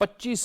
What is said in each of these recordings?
25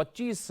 25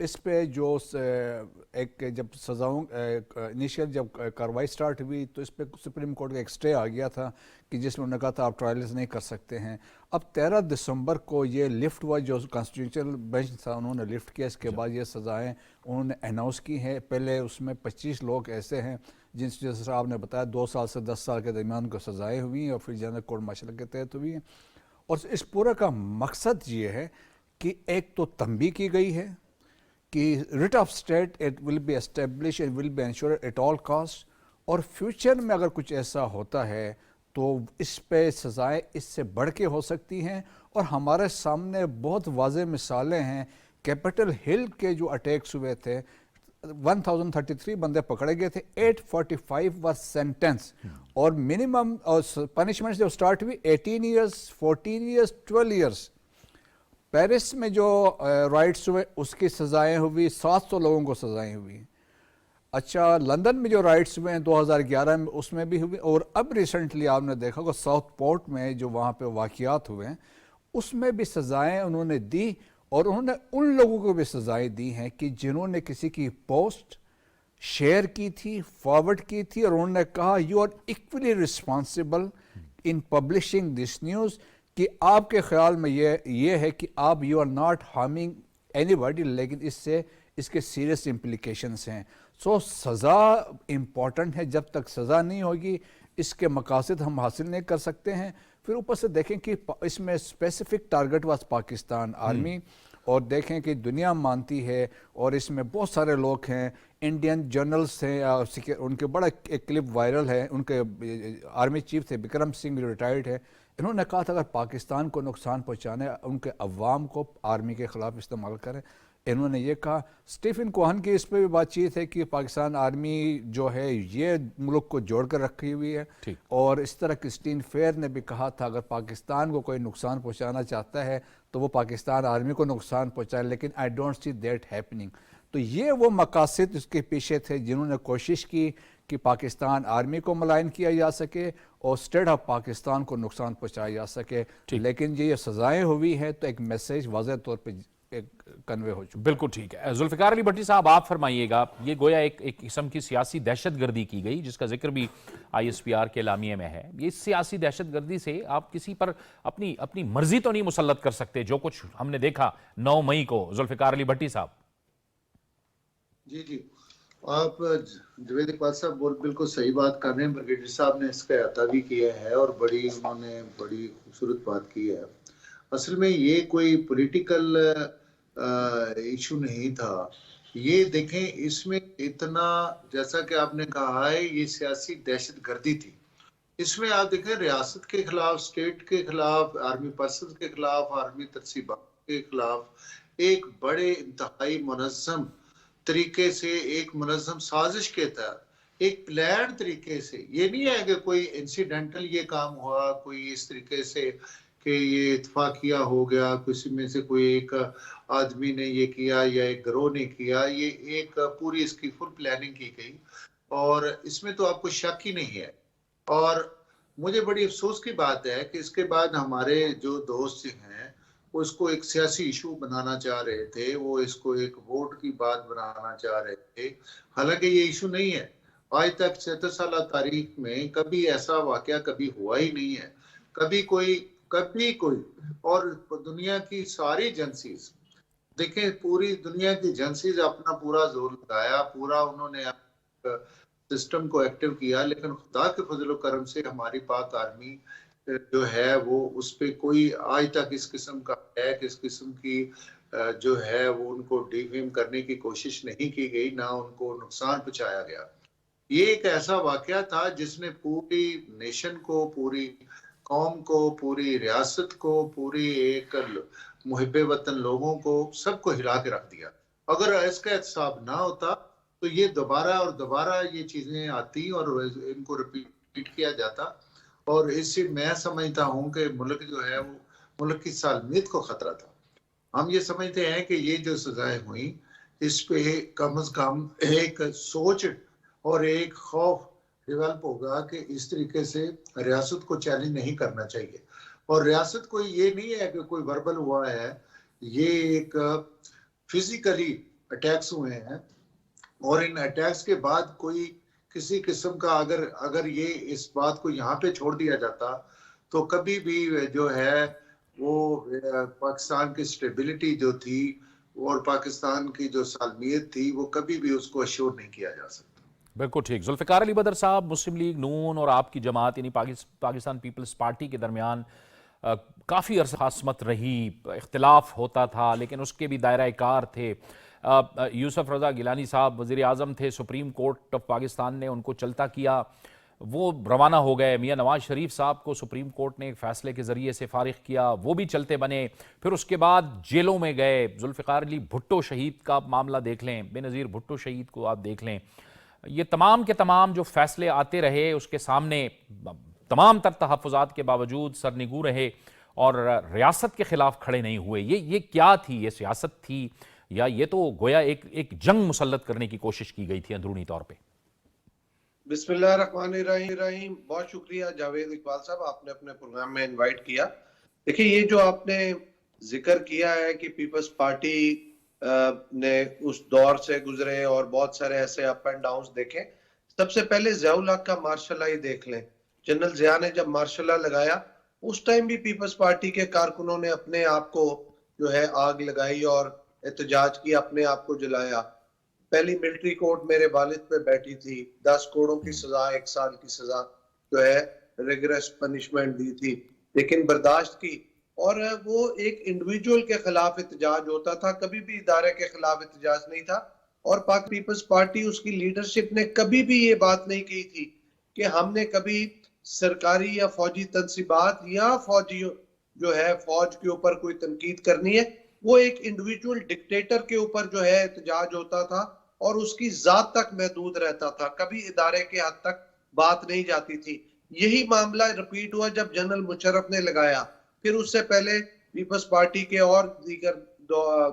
اس پہ جو ایک جب سزاؤں انیشیل جب کاروائی سٹارٹ ہوئی تو اس پہ سپریم کورٹ کا ایک اسٹے آ گیا تھا کہ جس میں انہوں نے کہا تھا آپ ٹرائلز نہیں کر سکتے ہیں. اب 13 دسمبر کو یہ لفٹ ہوا, جو کانسٹیٹیوشنل بینچ تھا انہوں نے لفٹ کیا. اس کے بعد یہ سزائیں انہوں نے اناؤنس کی ہیں. پہلے اس میں 25 لوگ ایسے ہیں جیسے آپ نے بتایا 2 سال سے 10 سال کے درمیان کو سزائیں ہوئی ہیں اور پھر جنرل کورٹ مارشل کے تحت ہوئی ہیں. اور اس پورے کا مقصد یہ ہے کہ ایک تو تنبیہ کی گئی ہے کہ rate of state it will be establish it will be ensure at all cost, اور فیوچر میں اگر کچھ ایسا ہوتا ہے تو اس پہ سزائیں اس سے بڑھ کے ہو سکتی ہیں. اور ہمارے سامنے بہت واضح مثالیں ہیں. کیپٹل ہل کے جو اٹیکس ہوئے تھے 1033 بندے پکڑے گئے تھے, 845 واز سینٹنس, اور منیمم پنشمنٹ جو سٹارٹ ہوئی 18 ایئرس 14 ایئرس 12 ایئرس. پیرس میں جو رائٹس ہوئے اس کی سزائیں ہوئی, 700 لوگوں کو سزائیں ہوئی. اچھا لندن میں جو رائٹس ہوئے ہیں 2011 میں اس میں بھی ہوئی, اور اب ریسنٹلی آپ نے دیکھا کہ ساؤتھ پورٹ میں جو وہاں پہ واقعات ہوئے ہیں اس میں بھی سزائیں انہوں نے دی, اور انہوں نے ان لوگوں کو بھی سزائیں دی ہیں کہ جنہوں نے کسی کی پوسٹ شیئر کی تھی, فارورڈ کی تھی, اور انہوں نے کہا you are equally responsible in publishing this news, کہ آپ کے خیال میں یہ ہے کہ آپ یو آر ناٹ ہارمنگ اینی باڈی, لیکن اس کے سیریس امپلیکیشنس ہیں. سو سزا امپورٹنٹ ہے, جب تک سزا نہیں ہوگی اس کے مقاصد ہم حاصل نہیں کر سکتے ہیں. پھر اوپر سے دیکھیں کہ اس میں specific target was Pakistan army, اور دیکھیں کہ دنیا مانتی ہے, اور اس میں بہت سارے لوگ ہیں, انڈین جرنلز ہیں, ان کے بڑا ایک کلپ وائرل ہے, ان کے آرمی چیف تھے بکرم سنگھ جو ریٹائرڈ ہے, انہوں نے کہا تھا اگر پاکستان کو نقصان پہنچانا ہے ان کے عوام کو آرمی کے خلاف استعمال کریں. انہوں نے یہ کہا. اسٹیفن کوہن کی اس پہ بھی بات چیت ہے کہ پاکستان آرمی جو ہے یہ ملک کو جوڑ کر رکھی ہوئی ہے, اور اس طرح کرسٹین فیئر نے بھی کہا تھا اگر پاکستان کو کوئی نقصان پہنچانا چاہتا ہے تو وہ پاکستان آرمی کو نقصان پہنچائے, لیکن I don't see that happening. تو یہ وہ مقاصد اس کے پیچھے تھے جنہوں نے کوشش کی کہ پاکستان آرمی کو ملائن کیا جا سکے اور اسٹیٹ آف پاکستان کو نقصان پہنچایا جا سکے. لیکن یہ سزائیں ہوئی ہیں تو ایک میسیج واضح طور پہ کنوے ہو چکا. بالکل ٹھیک ہے. ذوالفقار علی بھٹی صاحب آپ فرمائیے گا, یہ گویا ایک قسم کی سیاسی دہشت گردی کی گئی جس کا ذکر بھی آئی ایس پی آر کے اعلامیے میں ہے. یہ سیاسی دہشت گردی سے آپ کسی پر اپنی مرضی تو نہیں مسلط کر سکتے, جو کچھ ہم نے دیکھا 9 مئی کو. ذوالفقار علی بھٹی صاحب. جی آپ جوید اقبال صاحب بالکل صحیح بات کر رہے ہیں. بریگیڈیئر صاحب نے اس کا احاطہ بھی کیا ہے اور انہوں نے بڑی خوبصورت بات کی ہے. اصل میں یہ کوئی پولیٹیکل ایشو نہیں تھا. یہ دیکھیں اس میں اتنا, جیسا کہ آپ نے کہا ہے, یہ سیاسی دہشت گردی تھی. اس میں آپ دیکھیں ریاست کے خلاف, اسٹیٹ کے خلاف, آرمی پرسنز کے خلاف, آرمی ترسیبات کے خلاف ایک بڑے انتہائی منظم طریقے سے, ایک منظم سازش کے تحت, ایک پلان طریقے سے. یہ نہیں ہے کہ کوئی انسیڈنٹل یہ کام ہوا, کوئی اس طریقے سے کہ یہ اتفاقیہ ہو گیا, کسی میں سے کوئی ایک آدمی نے یہ کیا یا ایک گروہ نے کیا. یہ ایک پوری اس کی فل پلاننگ کی گئی, اور اس میں تو آپ کو شک ہی نہیں ہے. اور مجھے بڑی افسوس کی بات ہے کہ اس کے بعد ہمارے جو دوست ہیں وہ اس کو ایک سیاسی ایشو بنانا چاہ رہے تھے, وہ اس کو ایک ووٹ کی بات بنانا چاہ رہے تھے. حالانکہ یہ ایشو نہیں ہے. آج تک 76 سالہ تاریخ میں کبھی ایسا واقعہ کبھی ہوا ہی نہیں ہے. کبھی کوئی اور دنیا کی ساری ایجنسیز دیکھیں, پوری دنیا کی ایجنسیز اپنا پورا زور لگایا, پورا انہوں نے سسٹم کو ایکٹیو کیا, لیکن خدا کے فضل و کرم سے ہماری پاک آرمی جو ہے وہ اس پہ کوئی آج تک اس قسم کا اٹیک, اس قسم کی جو ہے وہ ان کو ڈیفیم کرنے کی کوشش نہیں کی گئی, نہ ان کو نقصان پہنچایا گیا. یہ ایک ایسا واقعہ تھا جس نے پوری نیشن کو, پوری قوم کو, پوری ریاست کو, پوری ایک محب وطن لوگوں کو, سب کو ہلا کے رکھ دیا. اگر اس کا احتساب نہ ہوتا تو یہ دوبارہ اور دوبارہ یہ چیزیں آتی اور ان کو ریپیٹ کیا جاتا, اور اس سے میں سمجھتا ہوں کہ ملک جو ہے وہ ملک کی سالمیت کو خطرہ تھا. ہم یہ سمجھتے ہیں کہ یہ جو سزائیں ہوئیں اس پہ کم از کم ایک سوچ اور ایک خوف ڈیولپ ہوگا کہ اس طریقے سے ریاست کو چیلنج نہیں کرنا چاہیے. اور ریاست کو یہ نہیں ہے کہ کوئی وربل ہوا ہے, یہ ایک فزیکلی اٹیکس ہوئے ہیں، اور ان اٹیکس کے بعد کوئی کسی قسم کا اگر یہ اس بات کو یہاں پہ چھوڑ دیا جاتا تو کبھی بھی جو ہے وہ پاکستان کی سٹیبلٹی جو تھی اور پاکستان کی جو سالمیت تھی وہ کبھی بھی اس کو اشور نہیں کیا جا سکتا۔ بالکل ٹھیک۔ ذوالفقار علی بدر صاحب، مسلم لیگ نون اور آپ کی جماعت یعنی پاکستان پیپلز پارٹی کے درمیان کافی عرصہ خصمت رہی، اختلاف ہوتا تھا، لیکن اس کے بھی دائرہ کار تھے۔ یوسف رضا گیلانی صاحب وزیر اعظم تھے، سپریم کورٹ آف پاکستان نے ان کو چلتا کیا، وہ روانہ ہو گئے۔ میاں نواز شریف صاحب کو سپریم کورٹ نے ایک فیصلے کے ذریعے سے فارغ کیا، وہ بھی چلتے بنے، پھر اس کے بعد جیلوں میں گئے۔ ذوالفقار علی بھٹو شہید کا معاملہ دیکھ لیں، بے نظیر بھٹو شہید کو آپ دیکھ لیں، یہ تمام کے تمام جو فیصلے آتے رہے اس کے سامنے تمام تر تحفظات کے باوجود سرنگو رہے اور ریاست کے خلاف کھڑے نہیں ہوئے۔ یہ کیا تھی؟ یہ سیاست تھی یا یہ تو گویا ایک جنگ مسلط کرنے کی کوشش کی گئی تھی اندرونی طور پہ؟ بسم اللہ الرحمن الرحیم۔ بہت شکریہ جاوید اقبال صاحب، آپ نے اپنے پروگرام میں انوائٹ کیا۔ دیکھیں، یہ جو آپ نے ذکر کیا ہے کہ پیپلز پارٹی نے اس دور سے گزرے اور بہت سارے ایسے اپ اینڈ ڈاؤنز دیکھیں، سب سے پہلے ضیاء الحق کا مارشل لا ہی دیکھ لیں۔ جنرل ضیاء نے جب مارشل لا لگایا اس ٹائم بھی پیپلز پارٹی کے کارکنوں نے اپنے آپ کو جو ہے آگ لگائی اور احتجاج کی، اپنے آپ کو جلایا۔ پہلی ملٹری کورٹ میرے والد پہ بیٹھی تھی، 10 کروڑوں کی سزا، 1 سال کی سزا جو ہے ریگریس پنشمنٹ دی تھی، لیکن برداشت کی۔ اور وہ ایک انڈیویجول کے خلاف احتجاج ہوتا تھا، کبھی بھی ادارے کے خلاف احتجاج نہیں تھا۔ اور پاک پیپلز پارٹی، اس کی لیڈرشپ نے کبھی بھی یہ بات نہیں کی تھی کہ ہم نے کبھی سرکاری یا فوجی تنصیبات یا فوجی جو ہے فوج کے اوپر کوئی تنقید کرنی ہے۔ وہ ایک انڈیویجول ڈکٹیٹر کے اوپر جو ہے احتجاج ہوتا تھا اور اس کی ذات تک محدود رہتا تھا، کبھی ادارے کے حد تک بات نہیں جاتی تھی۔ یہی معاملہ رپیٹ ہوا جب جنرل مشرف نے لگایا، پھر اس سے پہلے پیپلز پارٹی کے اور دیگر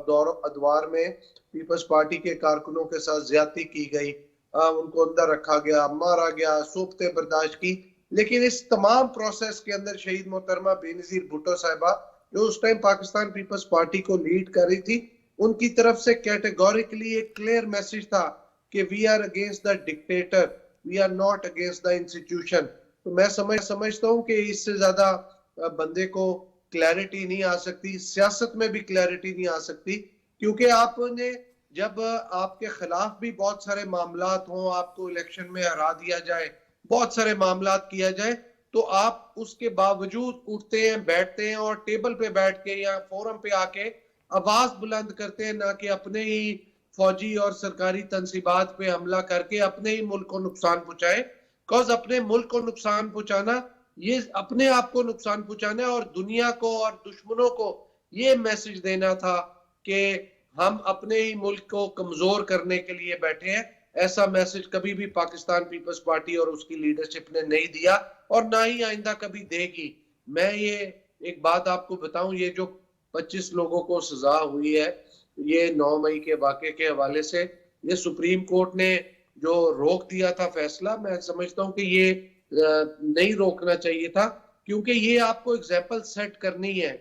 دور ادوار میں پیپلز پارٹی کے کارکنوں کے ساتھ زیادتی کی گئی، ان کو اندر رکھا گیا، مارا گیا، صوبتیں برداشت کی۔ لیکن اس تمام پروسیس کے اندر شہید محترمہ بے نظیر بھٹو صاحبہ جو اس ٹائم پاکستان پیپلز پارٹی کو لیڈ کر رہی تھی، ان کی طرف سے کیٹیگوریکلی ایک کلیئر میسج تھا کہ we are against the dictator, we are not against the institution. تو میں سمجھتا ہوں کہ اس سے زیادہ بندے کو کلیئرٹی نہیں آ سکتی، سیاست میں بھی کلیئرٹی نہیں آ سکتی، کیونکہ آپ نے جب آپ کے خلاف بھی بہت سارے معاملات ہوں، آپ کو الیکشن میں ہرا دیا جائے، بہت سارے معاملات کیا جائے، تو آپ اس کے باوجود اٹھتے ہیں، بیٹھتے ہیں اور ٹیبل پہ بیٹھ کے یا فورم پہ آ کے آواز بلند کرتے ہیں، نہ کہ اپنے ہی فوجی اور سرکاری تنصیبات پہ حملہ کر کے اپنے ہی ملک کو نقصان پہنچائے۔ کاز اپنے ملک کو نقصان پہنچانا، یہ اپنے آپ کو نقصان پہنچانا ہے اور دنیا کو اور دشمنوں کو یہ میسج دینا تھا کہ ہم اپنے ہی ملک کو کمزور کرنے کے لیے بیٹھے ہیں۔ ایسا میسج کبھی بھی پاکستان پیپلز پارٹی اور اس کی لیڈرشپ نے نہیں دیا اور نہ ہی آئندہ کبھی دے گی۔ میں یہ ایک بات آپ کو بتاؤں، یہ جو 25 لوگوں کو سزا ہوئی ہے، یہ 9 مئی کے واقعے کے حوالے سے یہ سپریم کورٹ نے جو روک دیا تھا فیصلہ، میں سمجھتا ہوں کہ یہ نہیں روکنا چاہیے تھا، کیونکہ یہ آپ کو ایگزامپل سیٹ کرنی ہے۔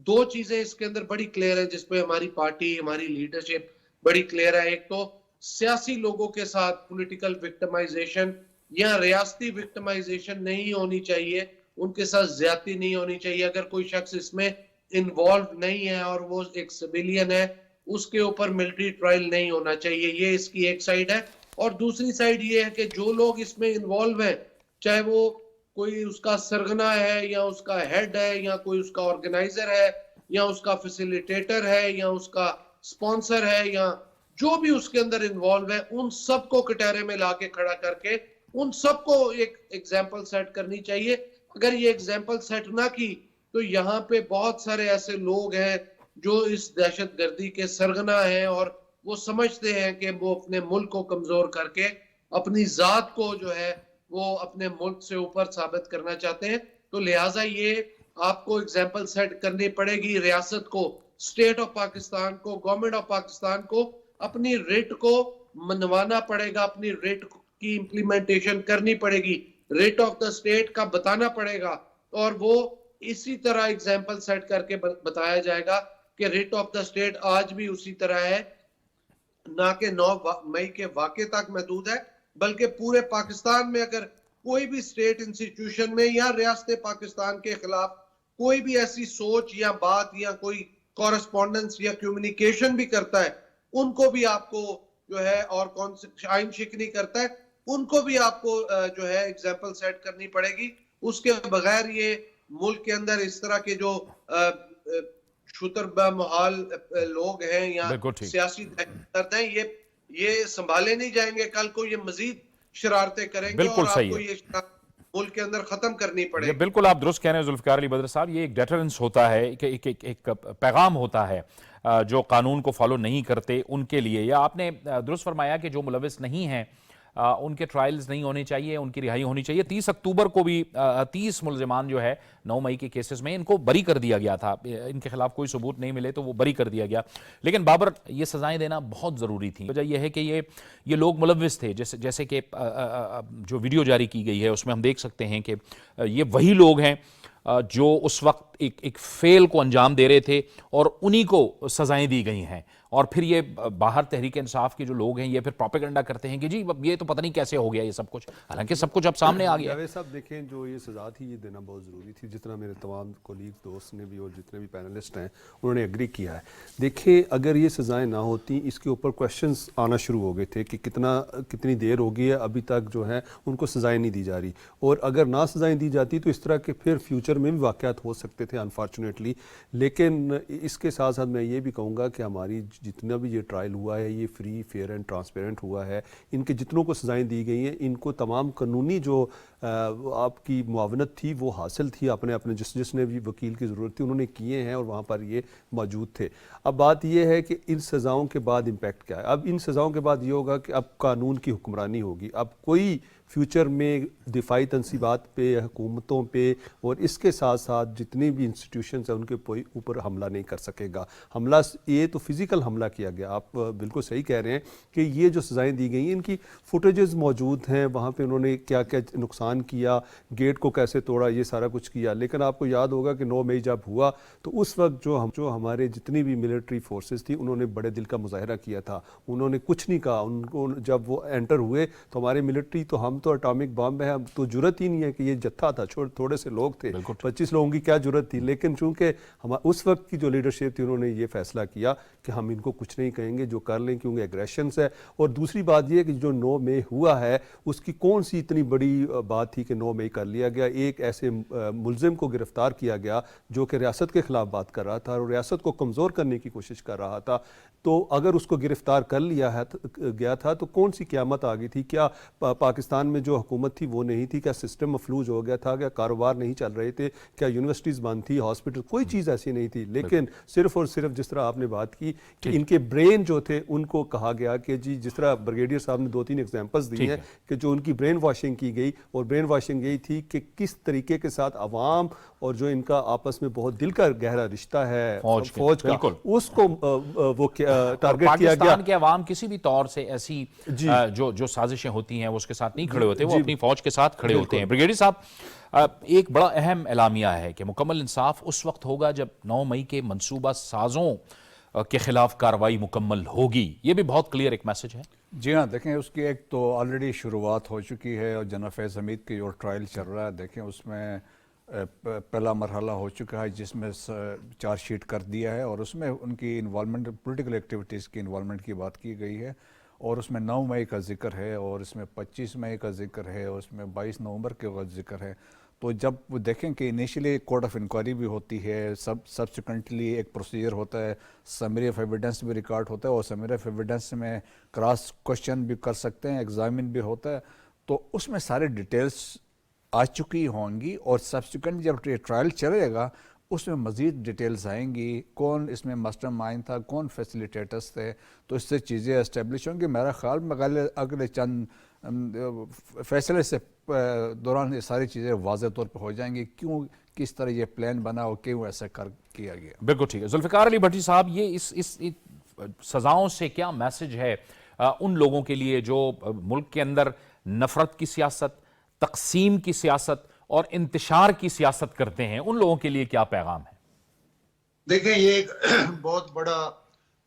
دو چیزیں اس کے اندر بڑی کلیئر ہیں جس پہ ہماری پارٹی، ہماری لیڈرشپ بڑی کلیئر ہے۔ ایک تو سیاسی لوگوں کے ساتھ پولیٹیکل وکٹمائزیشن یا ریاستی وکٹمائزیشن نہیں ہونی چاہیے، ان کے ساتھ زیادتی نہیں ہونی چاہیے۔ اگر کوئی شخص اس میں انوالو نہیں ہے اور وہ ایک سویلین ہے، اس کے اوپر ملٹری ٹرائل نہیں ہونا چاہیے۔ یہ اس کی ایک سائیڈ ہے۔ اور دوسری سائیڈ یہ ہے کہ جو لوگ اس میں انوالو ہیں، چاہے وہ کوئی اس کا سرغنہ ہے یا اس کا ہیڈ ہے یا کوئی اس کا آرگنائزر ہے یا اس کا فیسیلیٹیٹر ہے یا اس کا سپانسر ہے یا جو بھی اس کے اندر انوالو ہے، ان سب کو کٹہرے میں لا کے کھڑا کر کے ان سب کو ایک ایگزامپل سیٹ کرنی چاہیے۔ اگر یہ ایگزامپل سیٹ نہ کی تو یہاں پہ بہت سارے ایسے لوگ ہیں جو اس دہشت گردی کے سرغنہ ہیں اور وہ سمجھتے ہیں کہ وہ اپنے ملک کو کمزور کر کے اپنی ذات کو جو ہے وہ اپنے ملک سے اوپر ثابت کرنا چاہتے ہیں۔ تو لہٰذا یہ آپ کو ایگزامپل سیٹ کرنی پڑے گی، ریاست کو، اسٹیٹ آف پاکستان کو، گورنمنٹ آف پاکستان کو اپنی ریٹ کو منوانا پڑے گا، اپنی ریٹ کی امپلیمنٹیشن کرنی پڑے گی، ریٹ آف دا اسٹیٹ کا بتانا پڑے گا، اور وہ اسی طرح ایگزامپل سیٹ کر کے بتایا جائے گا کہ ریٹ آف دا اسٹیٹ آج بھی اسی طرح ہے۔ نہ کہ 9 مئی کے واقعے تک محدود ہے، بلکہ پورے پاکستان میں اگر کوئی بھی اسٹیٹ انسٹیٹیوشن میں یا ریاست پاکستان کے خلاف کوئی بھی ایسی سوچ یا بات یا کوئی کورسپونڈنس یا کمیونیکیشن بھی کرتا ہے، ان کو بھی آپ کو جو ہے، اور کون سے آئین شکنی کرتا ہے ان کو بھی آپ کو جو ہے ایگزامپل سیٹ کرنی پڑے گی. اس کے بغیر یہ ملک کے اندر اس طرح کے جو شتر محال لوگ ہیں یا سیاسی دہشت گرد ہیں، یہ سنبھالے نہیں جائیں گے. کل کو یہ مزید شرارتیں کریں گے اور آپ کو یہ ملک کے اندر ختم کرنی پڑے گی. بالکل آپ درست کہہ رہے ہیں ذوالفقار علی بدر صاحب، یہ ایک ڈیٹرنس ہوتا ہے، ایک پیغام ہوتا ہے جو قانون کو فالو نہیں کرتے ان کے لیے. یا آپ نے درست فرمایا کہ جو ملوث نہیں ہیں ان کے ٹرائلز نہیں ہونے چاہیے، ان کی رہائی ہونی چاہیے. 30 اکتوبر کو بھی 30 ملزمان جو ہے 9 مئی کے کیسز میں ان کو بری کر دیا گیا تھا، ان کے خلاف کوئی ثبوت نہیں ملے تو وہ بری کر دیا گیا. لیکن بابر یہ سزائیں دینا بہت ضروری تھی. وجہ یہ ہے کہ یہ لوگ ملوث تھے، جیسے کہ جو ویڈیو جاری کی گئی ہے اس میں ہم دیکھ سکتے ہیں کہ یہ وہی لوگ ہیں جو اس وقت ایک فیل کو انجام دے رہے تھے اور انہی کو سزائیں دی گئی ہیں. اور پھر یہ باہر تحریک انصاف کے جو لوگ ہیں یہ پھر پروپیگنڈا کرتے ہیں کہ جی یہ تو پتہ نہیں کیسے ہو گیا یہ سب کچھ، حالانکہ سب کچھ اب سامنے آ گیا. جاوید صاحب دیکھیں، جو یہ سزا تھی یہ دینا بہت ضروری تھی، جتنا میرے تمام کولیگ دوست نے بھی اور جتنے بھی پینلسٹ ہیں انہوں نے ایگری کیا ہے. دیکھیں اگر یہ سزائیں نہ ہوتی، اس کے اوپر کویشچنز آنا شروع ہو گئے تھے کہ کتنی دیر ہو گئی ہے ابھی تک جو ہے ان کو سزائیں نہیں دی جا رہی، اور اگر نہ سزائیں دی جاتی تو اس طرح کے پھر فیوچر میں بھی واقعات ہو سکتے تھے انفارچونیٹلی. لیکن اس کے ساتھ ساتھ میں یہ بھی کہوں گا کہ ہماری جتنا بھی یہ ٹرائل ہوا ہے یہ فری، فیئر اینڈ ٹرانسپیرنٹ ہوا ہے. ان کے جتنوں کو سزائیں دی گئی ہیں ان کو تمام قانونی جو آپ کی معاونت تھی وہ حاصل تھی، اپنے جس نے بھی وکیل کی ضرورت تھی انہوں نے کیے ہیں اور وہاں پر یہ موجود تھے. اب بات یہ ہے کہ ان سزاؤں کے بعد امپیکٹ کیا ہے. اب ان سزاؤں کے بعد یہ ہوگا کہ اب قانون کی حکمرانی ہوگی. اب کوئی فیوچر میں دفاعی تنصیبات پہ، حکومتوں پہ اور اس کے ساتھ ساتھ جتنے بھی انسٹیٹیوشنز ہیں ان کے اوپر حملہ نہیں کر سکے گا. حملہ یہ تو فزیکل حملہ کیا گیا، آپ بالکل صحیح کہہ رہے ہیں کہ یہ جو سزائیں دی گئی ہیں ان کی فوٹیجز موجود ہیں، وہاں پہ انہوں نے کیا کیا نقصان کیا، گیٹ کو کیسے توڑا، یہ سارا کچھ کیا. لیکن آپ کو یاد ہوگا کہ 9 مئی جب ہوا تو اس وقت جو ہمارے جتنی بھی ملٹری فورسز تھی انہوں نے بڑے دل کا مظاہرہ کیا تھا. انہوں نے کچھ نہیں کہا. ان کو جب وہ انٹر ہوئے تو ہمارے ملٹری تو ہم تو اٹامک بام ہے، ہم تو جرت ہی نہیں ہے کہ یہ جتھا تھا، تھوڑے سے لوگ تھے، 25 لوگوں کی کیا جرت تھی. لیکن چونکہ اس وقت کی جو لیڈرشپ تھی انہوں نے یہ فیصلہ کیا کہ ہم ان کو کچھ نہیں کہیں گے، جو کر لیں، کیونکہ ایگریشنس ہے. اور دوسری بات یہ کہ جو 9 مئی ہوا ہے اس کی کون سی اتنی بڑی بات تھی کہ 9 مئی کر لیا گیا. ایک ایسے ملزم کو گرفتار کیا گیا جو کہ ریاست کے خلاف بات کر رہا تھا اور ریاست کو کمزور کرنے کی کوشش کر رہا تھا. تو اگر اس کو گرفتار کر لیا گیا تھا تو کون سی قیامت آ گئی تھی؟ کیا پاکستان میں جو حکومت تھی وہ نہیں تھی؟ کیا سسٹم مفلوج ہو گیا تھا؟ کیا کاروبار نہیں چل رہے تھے؟ کیا یونیورسٹیز بند تھی؟ ہاسپٹل؟ کوئی چیز ایسی نہیں تھی. لیکن صرف اور صرف جس طرح آپ نے بات کی کہ ان کے برین جو تھے ان کو کہا گیا کہ جی، جس طرح بریگیڈیئر صاحب نے 2-3 ایگزامپلز دی ہیں کہ جو ان کی برین واشنگ کی گئی، اور برین واشنگ یہی تھی کہ کس طریقے کے ساتھ عوام اور جو ان کا آپس میں بہت دل کا گہرا رشتہ ہے فوج کا، اس کو وہ ٹارگٹ کیا گیا. پاکستان کے عوام کسی بھی طور سے ایسی جو سازشیں ہوتی ہیں وہ اس کے ساتھ نہیں کھڑے ہوتے، وہ اپنی فوج کے ساتھ کھڑے ہوتے ہیں. بریگیڈیئر صاحب، ایک بڑا اہم اعلامیہ ہے کہ مکمل انصاف اس وقت ہوگا جب 9 مئی کے منصوبہ سازوں کے خلاف کارروائی مکمل ہوگی. یہ بھی بہت کلیئر ایک میسج ہے. جی ہاں، دیکھیں اس کی ایک تو آلریڈی شروعات ہو چکی ہے اور جناب فیض حمید کی جو ٹرائل چل رہا ہے، دیکھیں اس میں پہلا مرحلہ ہو چکا ہے جس میں چارج شیٹ کر دیا ہے اور اس میں ان کی انوالومنٹ، پولیٹیکل ایکٹیویٹیز کی انوالومنٹ کی بات کی گئی ہے. اور اس میں 9 مئی کا ذکر ہے اور اس میں 25 مئی کا ذکر ہے اور اس میں 22 نومبر کے وقت ذکر ہے. تو جب وہ دیکھیں کہ انیشلی کورٹ آف انکوائری بھی ہوتی ہے، سبسیکوینٹلی ایک پروسیجر ہوتا ہے، سمری آف ایویڈنس بھی ریکارڈ ہوتا ہے اور سمری آف ایویڈنس میں کراس کوشچن بھی کر سکتے ہیں، ایگزامن بھی ہوتا ہے. تو اس میں سارے ڈیٹیلز آ چکی ہوں گی اور سبسیکوینٹ جب ٹرائل چلے گا اس میں مزید ڈیٹیلز آئیں گی، کون اس میں ماسٹر مائنڈ تھا، کون فیسیلیٹیٹرز تھے. تو اس سے چیزیں اسٹیبلش ہوں گی. میرا خیال میں اگلے چند فیصلے سے دوران یہ ساری چیزیں واضح طور پہ ہو جائیں گی، کیوں کس طرح یہ پلان بنا اور کیوں ایسا کیا گیا. بالکل ٹھیک ہے. ذوالفقار علی بھٹی صاحب، یہ اس سزاؤں سے کیا میسج ہے ان لوگوں کے لیے جو ملک کے اندر نفرت کی سیاست، تقسیم کی سیاست اور انتشار کی سیاست کرتے ہیں؟ ان لوگوں کے لیے کیا پیغام ہے؟ دیکھیں، یہ ایک بہت بڑا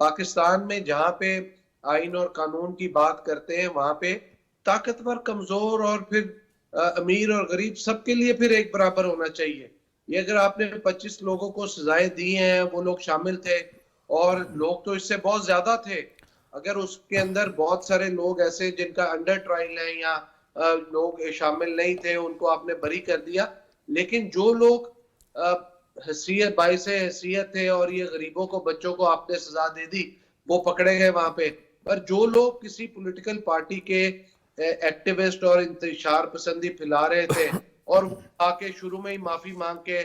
پاکستان میں جہاں پہ آئین اور قانون کی بات کرتے ہیں وہاں پہ طاقتور کمزور اور پھر امیر اور غریب سب کے لیے پھر ایک برابر ہونا چاہیے. یہ اگر آپ نے 25 لوگوں کو سزائیں دی ہیں, وہ لوگ شامل تھے اور لوگ تو اس سے بہت زیادہ تھے, اگر اس کے اندر بہت سارے لوگ ایسے جن کا انڈر ٹرائل ہے یا لوگ شامل نہیں تھے ان کو آپ نے بری کر دیا, لیکن جو لوگ حیثیت باعث حیثیت تھے اور یہ غریبوں کو بچوں کو آپ نے سزا دے دی وہ پکڑے گئے وہاں پہ. پر جو لوگ کسی پولیٹیکل پارٹی کے ایکٹیوسٹ اور انتشار پسندی پھیلا رہے تھے اور وہ آ کے شروع میں ہی معافی مانگ کے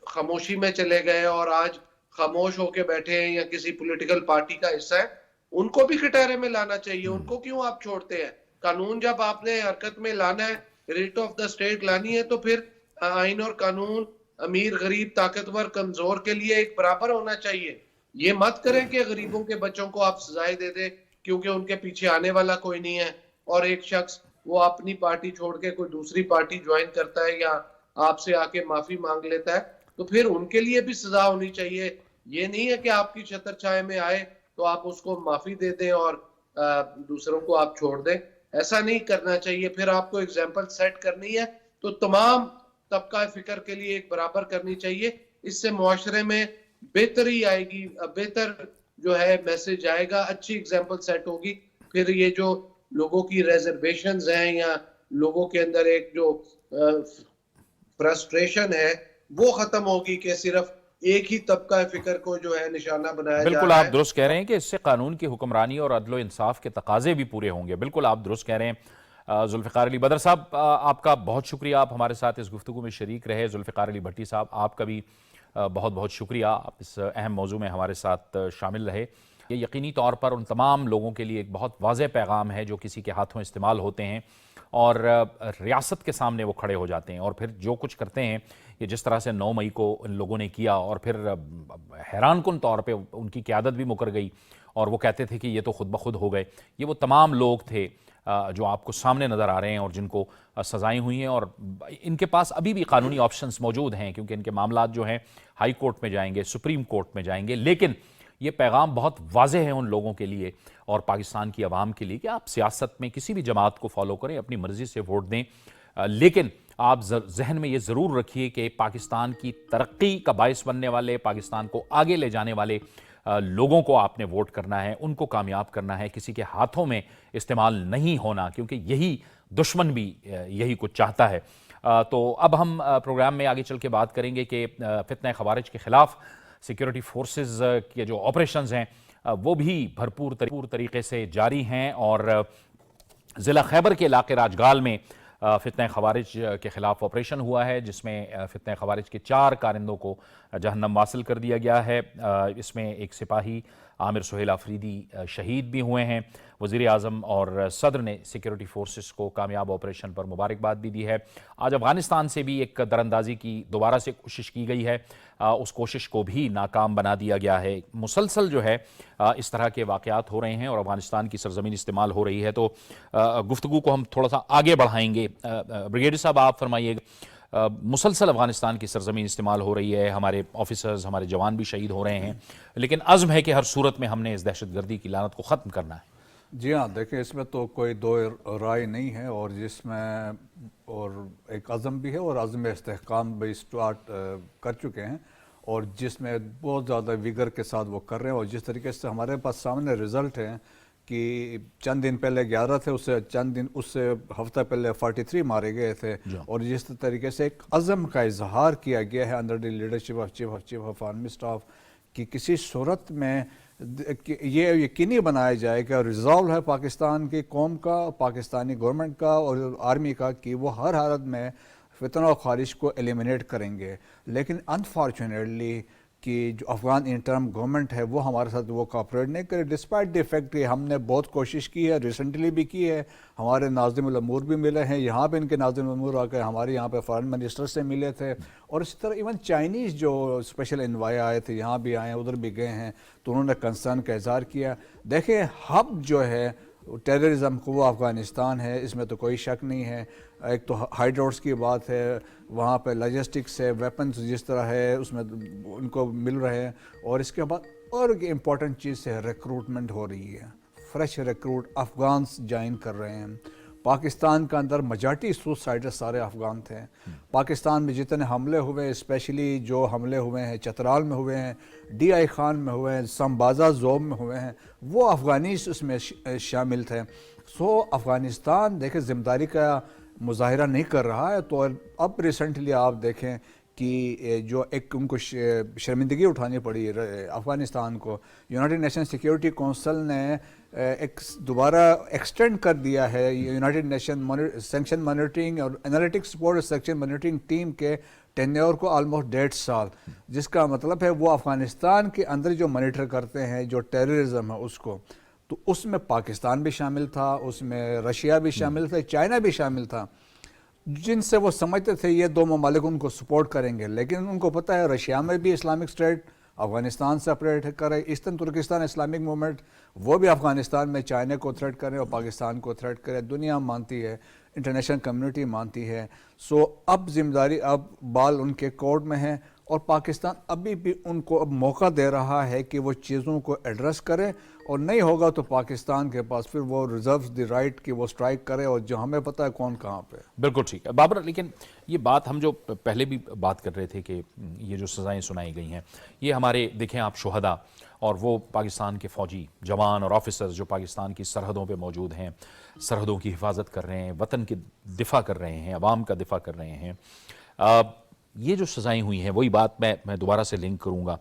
خاموشی میں چلے گئے اور آج خاموش ہو کے بیٹھے ہیں یا کسی پولیٹیکل پارٹی کا حصہ ہے, ان کو بھی کٹہرے میں لانا چاہیے. ان کو کیوں آپ چھوڑتے ہیں؟ قانون جب آپ نے حرکت میں لانا ہے, ریٹ آف دا اسٹیٹ لانی ہے, تو پھر آئین اور قانون امیر غریب طاقتور کمزور کے لیے ایک برابر ہونا چاہیے. یہ مت کریں کہ غریبوں کے بچوں کو آپ سزائیں دے دیں کیونکہ ان کے پیچھے آنے والا کوئی نہیں ہے, اور ایک شخص وہ اپنی پارٹی چھوڑ کے کوئی دوسری پارٹی جوائن کرتا ہے یا آپ سے آ کے معافی مانگ لیتا ہے, تو پھر ان کے لیے بھی سزا ہونی چاہیے. یہ نہیں ہے کہ آپ کی چھتر چھائے میں آئے تو آپ اس کو معافی دے دیں اور دوسروں کو آپ چھوڑ دیں. ایسا نہیں کرنا چاہیے. پھر آپ کو اگزامپل سیٹ کرنی ہے تو تمام طبقہ فکر کے لیے ایک برابر کرنی چاہیے. اس سے معاشرے میں بہتری آئے گی, بہتر جو ہے میسج آئے گا, اچھی اگزامپل سیٹ ہوگی. پھر یہ جو لوگوں کی ریزرویشنز ہیں یا لوگوں کے اندر ایک جو فرسٹریشن ہے وہ ختم ہوگی کہ صرف ایک ہی طبقہ فکر کو جو ہے نشانہ بنایا جا بالکل رہا آپ ہے. درست کہہ رہے ہیں کہ اس سے قانون کی حکمرانی اور عدل و انصاف کے تقاضے بھی پورے ہوں گے. بالکل آپ درست کہہ رہے ہیں. ذوالفقار علی بدر صاحب, آپ کا بہت شکریہ, آپ ہمارے ساتھ اس گفتگو میں شریک رہے. ذوالفقار علی بھٹی صاحب, آپ کا بھی بہت بہت شکریہ, آپ اس اہم موضوع میں ہمارے ساتھ شامل رہے. یہ یقینی طور پر ان تمام لوگوں کے لیے ایک بہت واضح پیغام ہے جو کسی کے ہاتھوں استعمال ہوتے ہیں اور ریاست کے سامنے وہ کھڑے ہو جاتے ہیں اور پھر جو کچھ کرتے ہیں, یہ جس طرح سے 9 مئی کو ان لوگوں نے کیا اور پھر حیران کن طور پہ ان کی قیادت بھی مکر گئی اور وہ کہتے تھے کہ یہ تو خود بخود ہو گئے. یہ وہ تمام لوگ تھے جو آپ کو سامنے نظر آ رہے ہیں اور جن کو سزائیں ہوئی ہیں, اور ان کے پاس ابھی بھی قانونی آپشنز موجود ہیں کیونکہ ان کے معاملات جو ہیں ہائی کورٹ میں جائیں گے, سپریم کورٹ میں جائیں گے. لیکن یہ پیغام بہت واضح ہے ان لوگوں کے لیے اور پاکستان کی عوام کے لیے کہ آپ سیاست میں کسی بھی جماعت کو فالو کریں, اپنی مرضی سے ووٹ دیں, لیکن آپ ذہن میں یہ ضرور رکھیے کہ پاکستان کی ترقی کا باعث بننے والے, پاکستان کو آگے لے جانے والے لوگوں کو آپ نے ووٹ کرنا ہے, ان کو کامیاب کرنا ہے, کسی کے ہاتھوں میں استعمال نہیں ہونا, کیونکہ یہی دشمن بھی یہی کچھ چاہتا ہے. تو اب ہم پروگرام میں آگے چل کے بات کریں گے کہ فتنہ خوارج کے خلاف سیکیورٹی فورسز کے جو آپریشنز ہیں وہ بھی بھرپور طریقے سے جاری ہیں, اور ضلع خیبر کے علاقے راجگال میں فتنہ خوارج کے خلاف آپریشن ہوا ہے جس میں فتنہ خوارج کے 4 کارندوں کو جہنم واصل کر دیا گیا ہے. اس میں ایک سپاہی عامر سہیل آفریدی شہید بھی ہوئے ہیں. وزیر اعظم اور صدر نے سیکیورٹی فورسز کو کامیاب آپریشن پر مبارکباد بھی دی ہے. آج افغانستان سے بھی ایک دراندازی کی دوبارہ سے کوشش کی گئی ہے, اس کوشش کو بھی ناکام بنا دیا گیا ہے. مسلسل جو ہے اس طرح کے واقعات ہو رہے ہیں اور افغانستان کی سرزمین استعمال ہو رہی ہے. تو گفتگو کو ہم تھوڑا سا آگے بڑھائیں گے. بریگیڈیئر صاحب آپ فرمائیے, مسلسل افغانستان کی سرزمین استعمال ہو رہی ہے, ہمارے آفیسرز ہمارے جوان بھی شہید ہو رہے ہیں, لیکن عزم ہے کہ ہر صورت میں ہم نے اس دہشت گردی کی لعنت کو ختم کرنا ہے. جی ہاں, دیکھیں اس میں تو کوئی دو رائے نہیں ہے, اور جس میں اور ایک عزم بھی ہے اور عزم استحکام بھی اسٹارٹ کر چکے ہیں, اور جس میں بہت زیادہ ویگر کے ساتھ وہ کر رہے ہیں. اور جس طریقے سے ہمارے پاس سامنے رزلٹ ہیں کہ چند دن پہلے 11 تھے, اس سے ہفتہ پہلے 43 مارے گئے تھے, اور جس طریقے سے ایک عزم کا اظہار کیا گیا ہے under the leadership of chief of army staff کہ کسی صورت میں یہ یقینی بنایا جائے کہ ریزالو ہے پاکستان کی قوم کا, پاکستانی گورنمنٹ کا اور آرمی کا کہ وہ ہر حالت میں فتنہ و خارج کو ایلیمنیٹ کریں گے. لیکن انفارچونیٹلی کہ جو افغان انٹرم گورنمنٹ ہے وہ ہمارے ساتھ وہ کوآپریٹ نہیں کرے, ڈسپائٹ دی فیکٹ کہ ہم نے بہت کوشش کی ہے, ریسنٹلی بھی کی ہے, ہمارے ناظم الامور بھی ملے ہیں, یہاں پہ ان کے ناظم الامور آ کے ہمارے یہاں پہ فارن منسٹر سے ملے تھے, اور اسی طرح ایون چائنیز جو اسپیشل انوائے آئے تھے یہاں بھی آئے ہیں, ادھر بھی گئے ہیں, تو انہوں نے کنسرن کا اظہار کیا. دیکھیں ہب جو ہے ٹیررزم کو وہ افغانستان ہے, اس میں تو کوئی شک نہیں ہے. ایک تو ہائیڈ روڈس کی بات ہے, وہاں پہ لاجسٹکس ہے, ویپنز جس طرح ہے اس میں ان کو مل رہے ہیں, اور اس کے بعد اور ایک امپورٹنٹ چیز ہے ریکروٹمنٹ ہو رہی ہے، فریش ریکروٹ افغانس جوائن کر رہے ہیں۔ پاکستان کے اندر میجارٹی سوسائڈر سارے افغان تھے۔ پاکستان میں جتنے حملے ہوئے، اسپیشلی جو حملے ہوئے ہیں چترال میں ہوئے ہیں، ڈی آئی خان میں ہوئے ہیں، سمبازا زوب میں ہوئے ہیں، وہ افغانی اس میں شامل تھے۔ سو افغانستان دیکھیں ذمہ داری کا مظاہرہ نہیں کر رہا ہے، تو اب ریسنٹلی آپ دیکھیں کہ جو ایک ان کو شرمندگی اٹھانی پڑی افغانستان کو، یونائٹڈ نیشن سیکیورٹی کونسل نے ایک دوبارہ ایکسٹینڈ کر دیا ہے یونائٹڈ نیشن سینکشن مانیٹرنگ اور انالیٹکس سپورٹ اور سینکشن مانیٹرنگ ٹیم کے ٹینیور کو آلموسٹ 1.5 سال، جس کا مطلب ہے وہ افغانستان کے اندر جو مانیٹر کرتے ہیں جو ٹیررزم ہے اس کو، تو اس میں پاکستان بھی شامل تھا، اس میں رشیا بھی شامل تھا، چائنا بھی شامل تھا، جن سے وہ سمجھتے تھے یہ دو ممالک ان کو سپورٹ کریں گے، لیکن ان کو پتہ ہے رشیا میں بھی اسلامک اسٹیٹ افغانستان سے آپریٹ کرے، ایسٹرن ترکستان اسلامک موومنٹ وہ بھی افغانستان میں چائنا کو تھریٹ کرے اور پاکستان کو تھریٹ کرے، دنیا مانتی ہے، انٹرنیشنل کمیونٹی مانتی ہے۔ سو اب ذمہ داری اب بال ان کے کورٹ میں ہے، اور پاکستان ابھی بھی ان کو اب موقع دے رہا ہے کہ وہ چیزوں کو ایڈریس کرے، اور نہیں ہوگا تو پاکستان کے پاس پھر وہ ریزروز دی رائٹ کہ وہ سٹرائک کرے، اور جو ہمیں پتہ ہے کون کہاں پہ۔ بالکل ٹھیک ہے بابر، لیکن یہ بات ہم جو پہلے بھی بات کر رہے تھے کہ یہ جو سزائیں سنائی گئی ہیں یہ ہمارے دیکھیں آپ شہداء اور وہ پاکستان کے فوجی جوان اور آفیسرز جو پاکستان کی سرحدوں پہ موجود ہیں، سرحدوں کی حفاظت کر رہے ہیں، وطن کی دفاع کر رہے ہیں، عوام کا دفاع کر رہے ہیں، یہ جو سزائیں ہوئی ہیں وہی بات میں دوبارہ سے لنک کروں گا،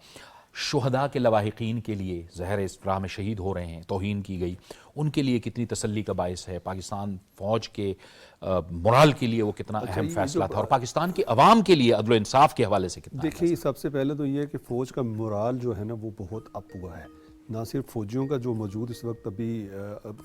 شہداء کے لواحقین کے لیے زہر اس راہ میں شہید ہو رہے ہیں، توہین کی گئی، ان کے لیے کتنی تسلی کا باعث ہے، پاکستان فوج کے مرال کے لیے وہ کتنا اہم فیصلہ تھا، اور پاکستان کے عوام کے لیے عدل و انصاف کے حوالے سے کتنا دیکھیے سب سے پہلے تو یہ ہے کہ فوج کا مرال جو ہے نا وہ بہت اپ ہوا ہے، نہ صرف فوجیوں کا جو موجود اس وقت ابھی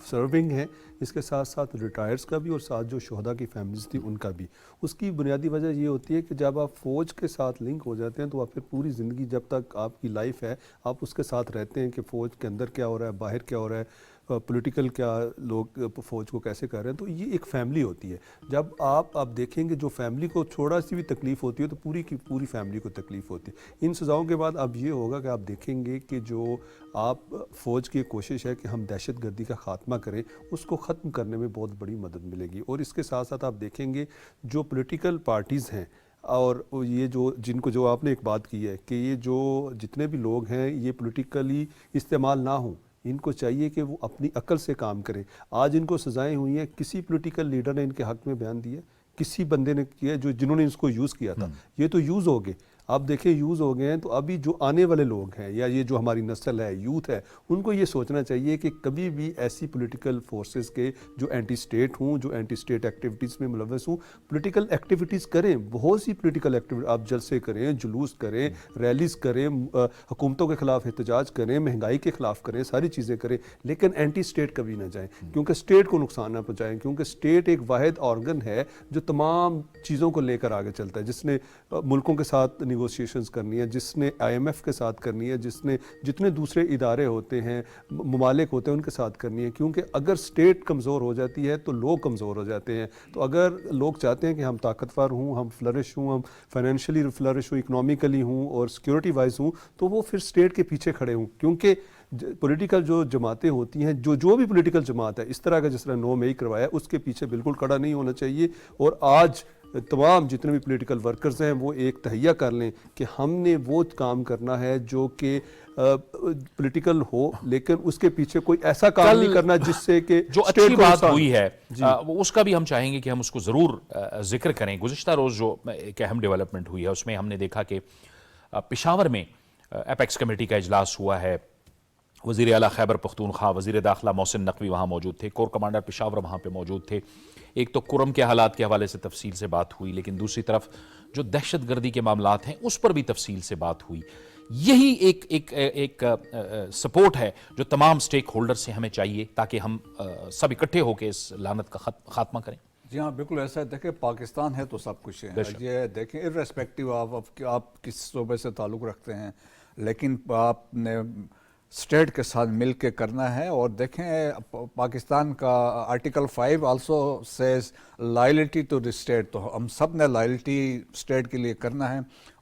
سرونگ ہے، اس کے ساتھ ساتھ ریٹائرز کا بھی، اور ساتھ جو شہداء کی فیملیز تھی ان کا بھی۔ اس کی بنیادی وجہ یہ ہوتی ہے کہ جب آپ فوج کے ساتھ لنک ہو جاتے ہیں تو آپ پھر پوری زندگی جب تک آپ کی لائف ہے آپ اس کے ساتھ رہتے ہیں کہ فوج کے اندر کیا ہو رہا ہے، باہر کیا ہو رہا ہے، پولیٹیکل کیا لوگ فوج کو کیسے کر رہے ہیں، تو یہ ایک فیملی ہوتی ہے۔ جب آپ دیکھیں گے جو فیملی کو تھوڑا سی بھی تکلیف ہوتی ہے تو پوری کی پوری فیملی کو تکلیف ہوتی ہے۔ ان سزاؤں کے بعد اب یہ ہوگا کہ آپ دیکھیں گے کہ جو آپ فوج کی کوشش ہے کہ ہم دہشت گردی کا خاتمہ کریں، اس کو ختم کرنے میں بہت بڑی مدد ملے گی، اور اس کے ساتھ ساتھ آپ دیکھیں گے جو پولیٹیکل پارٹیز ہیں، اور یہ جو آپ نے ایک بات کی ہے کہ یہ جو جتنے بھی لوگ ہیں یہ پولیٹیکلی استعمال نہ ہوں، ان کو چاہیے کہ وہ اپنی عقل سے کام کریں۔ آج ان کو سزائیں ہوئی ہیں، کسی پولیٹیکل لیڈر نے ان کے حق میں بیان دیا، کسی بندے نے کیا جنہوں نے اس کو یوز کیا تھا، یہ تو یوز ہو گئے، آپ دیکھیں یوز ہو گئے ہیں، تو ابھی جو آنے والے لوگ ہیں یا یہ جو ہماری نسل ہے، یوتھ ہے، ان کو یہ سوچنا چاہیے کہ کبھی بھی ایسی پولیٹیکل فورسز کے جو اینٹی سٹیٹ ہوں، جو اینٹی سٹیٹ ایکٹیویٹیز میں ملوث ہوں، پولیٹیکل ایکٹیویٹیز کریں، بہت سی پولیٹیکل ایکٹیویٹی، آپ جلسے کریں، جلوس کریں، ریلیز کریں، حکومتوں کے خلاف احتجاج کریں، مہنگائی کے خلاف کریں، ساری چیزیں کریں، لیکن اینٹی سٹیٹ کبھی نہ جائیں، کیونکہ سٹیٹ کو نقصان نہ پہنچائیں، کیونکہ سٹیٹ ایک واحد آرگن ہے جو تمام چیزوں کو لے کر آگے چلتا ہے، جس نے ملکوں کے ساتھ نیگوشیشنز کرنی ہے، جس نے آئی ایم ایف کے ساتھ کرنی ہے، جس نے جتنے دوسرے ادارے ہوتے ہیں، ممالک ہوتے ہیں، ان کے ساتھ کرنی ہے، کیونکہ اگر سٹیٹ کمزور ہو جاتی ہے تو لوگ کمزور ہو جاتے ہیں۔ تو اگر لوگ چاہتے ہیں کہ ہم طاقتور ہوں، ہم فلرش ہوں، ہم فائنینشلی فلرش ہوں، اکنامیکلی ہوں اور سیکیورٹی وائز ہوں، تو وہ پھر سٹیٹ کے پیچھے کھڑے ہوں، کیونکہ پولیٹیکل جو جماعتیں ہوتی ہیں، جو بھی پولیٹیکل جماعت ہے، اس طرح کا جس طرح 9 مئی کروایا، اس کے پیچھے بالکل کھڑا نہیں ہونا چاہیے، اور آج تمام جتنے بھی پولیٹیکل ورکرز ہیں وہ ایک تہیہ کر لیں کہ ہم نے وہ کام کرنا ہے جو کہ پولیٹیکل ہو، لیکن اس کے پیچھے کوئی ایسا کام نہیں کرنا جس سے کہ جو اچھی بات ہوئی ہے اس کا بھی ہم چاہیں گے کہ ہم اس کو ضرور ذکر کریں۔ گزشتہ روز جو ایک اہم ڈیولپمنٹ ہوئی ہے اس میں ہم نے دیکھا کہ پشاور میں ایپیکس کمیٹی کا اجلاس ہوا ہے، وزیر اعلیٰ خیبر پختونخوا، وزیر داخلہ محسن نقوی وہاں موجود تھے، کور کمانڈر پشاور وہاں پہ موجود تھے۔ ایک تو کرم کے حالات کے حوالے سے تفصیل سے بات ہوئی، لیکن دوسری طرف جو دہشت گردی کے معاملات ہیں اس پر بھی تفصیل سے بات ہوئی۔ یہی ایک سپورٹ ہے جو تمام سٹیک ہولڈر سے ہمیں چاہیے تاکہ ہم سب اکٹھے ہو کے اس لعنت کا خاتمہ کریں۔ جی ہاں بالکل ایسا ہے، دیکھیں پاکستان ہے تو سب کچھ ہے، یہ دیکھیں ارریسپیکٹیو آپ کس صوبے سے تعلق رکھتے ہیں، لیکن آپ نے اسٹیٹ کے ساتھ مل کے کرنا ہے۔ اور دیکھیں پاکستان کا article 5 also says loyalty to the state, تو ہم سب نے لائلٹی اسٹیٹ کے لیے کرنا ہے،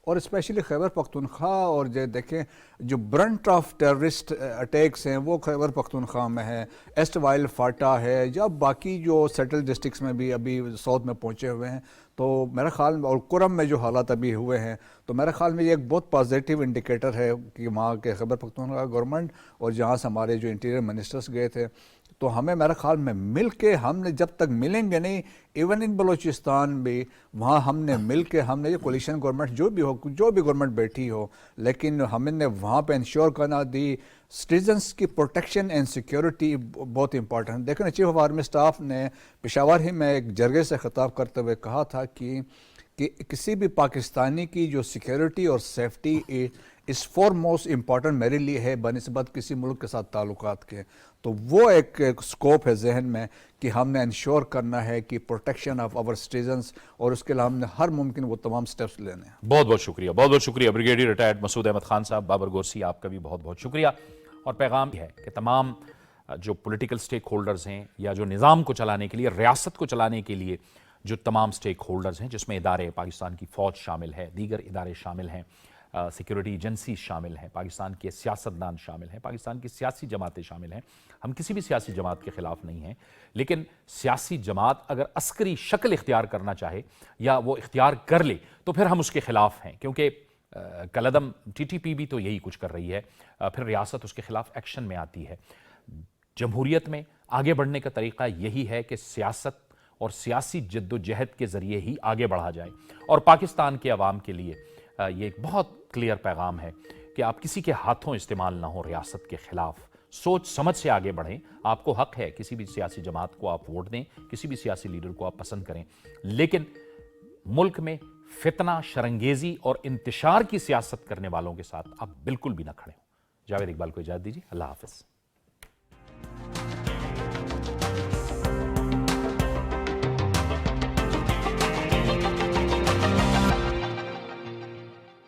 اور اسپیشلی خیبر پختونخوا اور جو دیکھیں جو برنٹ آف ٹیررسٹ اٹیکس ہیں وہ خیبر پختونخوا میں ہے، ایسٹ وائل فاٹا ہے، یا باقی جو سیٹل ڈسٹرکٹس میں بھی ابھی ساؤتھ میں پہنچے ہوئے ہیں، تو میرے خیال میں اور کرم میں جو حالات ابھی ہوئے ہیں، تو میرے خیال میں یہ ایک بہت پازیٹیو انڈیکیٹر ہے کہ وہاں کے خیبر پختونخوا گورنمنٹ اور جہاں سے ہمارے جو انٹیریئر منسٹرز گئے تھے، تو ہمیں میرے خیال میں مل کے ہم نے جب تک ملیں گے نہیں، ایون ان بلوچستان بھی وہاں ہم نے مل کے ہم نے یہ کولیشن گورنمنٹ جو بھی ہو، جو بھی گورنمنٹ بیٹھی ہو، لیکن ہم نے وہاں پہ انشور کرنا دی سٹیزنس کی پروٹیکشن اینڈ سیکیورٹی بہت امپورٹنٹ. دیکھیں چیف آف آرمی اسٹاف نے پشاور ہی میں ایک جرگے سے خطاب کرتے ہوئے کہا تھا کہ کسی بھی پاکستانی کی جو سیکیورٹی اور سیفٹی اس فور موسٹ امپورٹنٹ میرے لیے ہے بنسبت کسی ملک کے ساتھ تعلقات کے. تو وہ ایک سکوپ ہے ذہن میں کہ ہم نے انشور کرنا ہے کہ پروٹیکشن آف آور سٹیزنس، اور اس کے لیے ہم نے ہر ممکن وہ تمام سٹیپس لینے ہیں. بہت بہت شکریہ، بہت بہت شکریہ بریگیڈیئر ریٹائرڈ مسعود احمد خان صاحب. بابر گورسی آپ کا بھی بہت بہت شکریہ. اور پیغام یہ ہے کہ تمام جو پولیٹیکل سٹیک ہولڈرز ہیں یا جو نظام کو چلانے کے لیے، ریاست کو چلانے کے لیے جو تمام سٹیک ہولڈرز ہیں، جس میں ادارے پاکستان کی فوج شامل ہے، دیگر ادارے شامل ہیں، سیکیورٹی ایجنسیز شامل ہیں، پاکستان کے سیاستدان شامل ہیں، پاکستان کی سیاسی جماعتیں شامل ہیں. ہم کسی بھی سیاسی جماعت کے خلاف نہیں ہیں، لیکن سیاسی جماعت اگر عسکری شکل اختیار کرنا چاہے یا وہ اختیار کر لے تو پھر ہم اس کے خلاف ہیں، کیونکہ کالعدم ٹی ٹی پی بھی تو یہی کچھ کر رہی ہے. پھر ریاست اس کے خلاف ایکشن میں آتی ہے. جمہوریت میں آگے بڑھنے کا طریقہ یہی ہے کہ سیاست اور سیاسی جد و جہد کے ذریعے ہی آگے بڑھا جائے. اور پاکستان کے عوام کے لیے یہ ایک بہت کلیئر پیغام ہے کہ آپ کسی کے ہاتھوں استعمال نہ ہو ریاست کے خلاف. سوچ سمجھ سے آگے بڑھیں. آپ کو حق ہے کسی بھی سیاسی جماعت کو آپ ووٹ دیں، کسی بھی سیاسی لیڈر کو آپ پسند کریں، لیکن ملک میں فتنہ، شرنگیزی اور انتشار کی سیاست کرنے والوں کے ساتھ آپ بالکل بھی نہ کھڑے ہوں. جاوید اقبال کو اجازت دیجیے. اللہ حافظ.